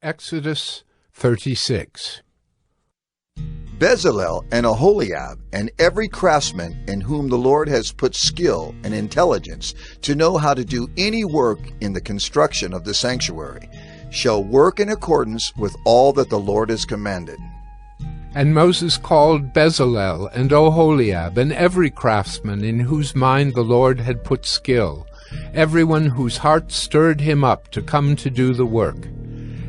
Exodus 36. Bezalel and Aholiab and every craftsman in whom the Lord has put skill and intelligence to know how to do any work in the construction of the sanctuary shall work in accordance with all that the Lord has commanded. And Moses called Bezalel and Aholiab and every craftsman in whose mind the Lord had put skill, everyone whose heart stirred him up to come to do the work.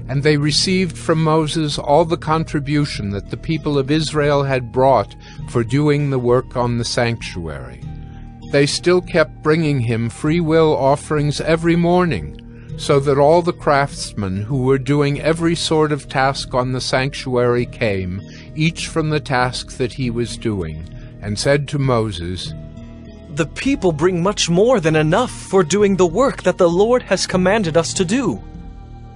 And they received from Moses all the contribution that the people of Israel had brought for doing the work on the sanctuary. They still kept bringing him free will offerings every morning, so that all the craftsmen who were doing every sort of task on the sanctuary came, each from the task that he was doing, and said to Moses, "The people bring much more than enough for doing the work that the Lord has commanded us to do."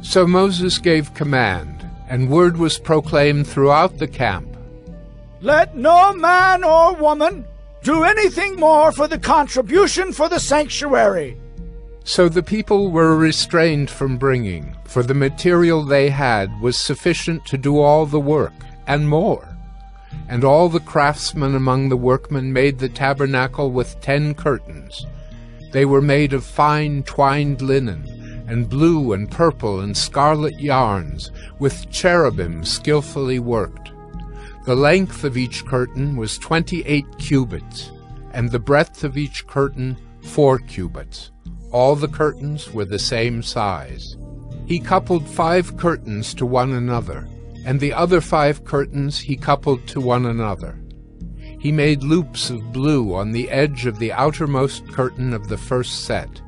So Moses gave command, and word was proclaimed throughout the camp, "Let no man or woman do anything more for the contribution for the sanctuary." So the people were restrained from bringing, for the material they had was sufficient to do all the work, and more. And all the craftsmen among the workmen made the tabernacle with 10 curtains. They were made of fine twined linen, and blue and purple and scarlet yarns, with cherubim skillfully worked. The length of each curtain was 28 cubits, and the breadth of each curtain 4 cubits. All the curtains were the same size. He coupled 5 curtains to one another, and the other 5 curtains he coupled to one another. He made loops of blue on the edge of the outermost curtain of the first set.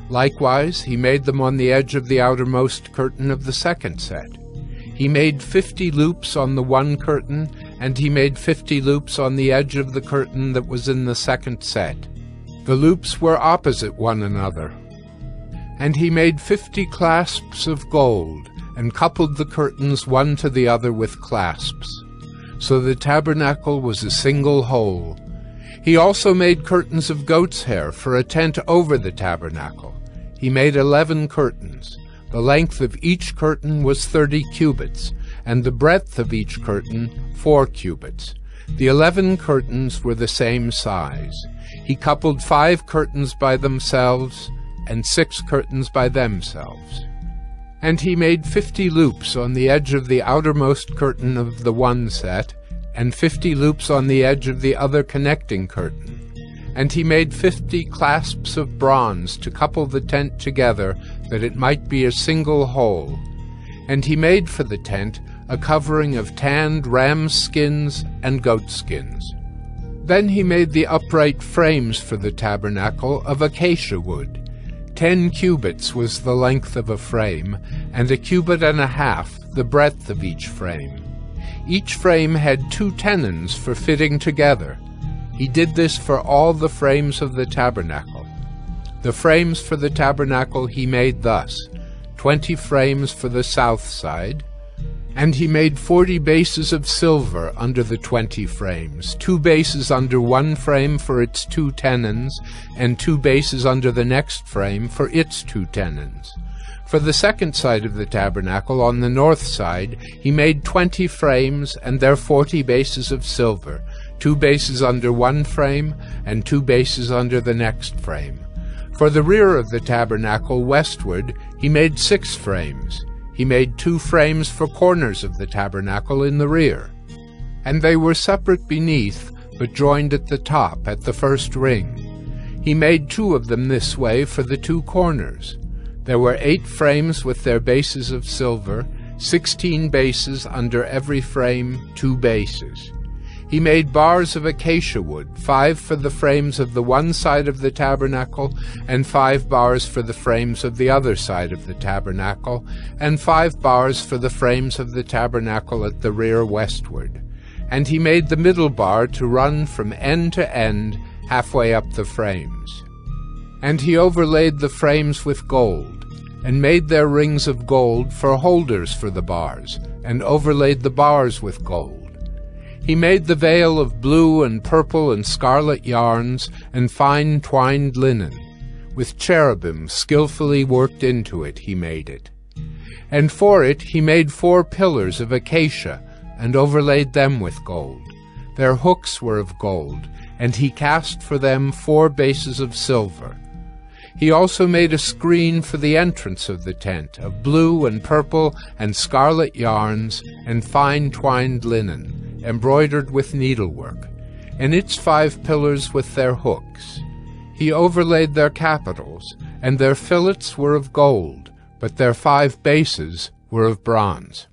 Likewise, he made them on the edge of the outermost curtain of the second set. He made 50 loops on the one curtain, and he made 50 loops on the edge of the curtain that was in the second set. The loops were opposite one another. And he made 50 clasps of gold, and coupled the curtains one to the other with clasps. So the tabernacle was a single whole. He also made curtains of goat's hair for a tent over the tabernacle. He made 11 curtains. The length of each curtain was 30 cubits, and the breadth of each curtain 4 cubits. The 11 curtains were the same size. He coupled 5 curtains by themselves, and 6 curtains by themselves. And he made 50 loops on the edge of the outermost curtain of the one set, and 50 loops on the edge of the other connecting curtain. And he made 50 clasps of bronze to couple the tent together, that it might be a single whole. And he made for the tent a covering of tanned ram's skins and goat skins. Then he made the upright frames for the tabernacle of acacia wood. 10 cubits was the length of a frame, and 1.5 cubits the breadth of each frame. Each frame had 2 tenons for fitting together. He did this for all the frames of the tabernacle. The frames for the tabernacle he made thus: 20 frames for the south side, and he made 40 bases of silver under the 20 frames, 2 bases under one frame for its 2 tenons, and 2 bases under the next frame for its 2 tenons. For the second side of the tabernacle, on the north side, he made 20 frames and their 40 bases of silver, 2 bases under one frame, and 2 bases under the next frame. For the rear of the tabernacle westward, he made 6 frames. He made 2 frames for corners of the tabernacle in the rear. And they were separate beneath, but joined at the top, at the first ring. He made 2 of them this way for the 2 corners. There were 8 frames with their bases of silver, 16 bases under every frame, 2 bases. He made bars of acacia wood, 5 for the frames of the one side of the tabernacle, and 5 bars for the frames of the other side of the tabernacle, and 5 bars for the frames of the tabernacle at the rear westward. And he made the middle bar to run from end to end, halfway up the frames. And he overlaid the frames with gold, and made their rings of gold for holders for the bars, and overlaid the bars with gold. He made the veil of blue and purple and scarlet yarns and fine twined linen. With cherubim skillfully worked into it he made it. And for it he made 4 pillars of acacia, and overlaid them with gold. Their hooks were of gold, and he cast for them 4 bases of silver. He also made a screen for the entrance of the tent, of blue and purple and scarlet yarns, and fine twined linen, embroidered with needlework, and its 5 pillars with their hooks. He overlaid their capitals, and their fillets were of gold, but their 5 bases were of bronze.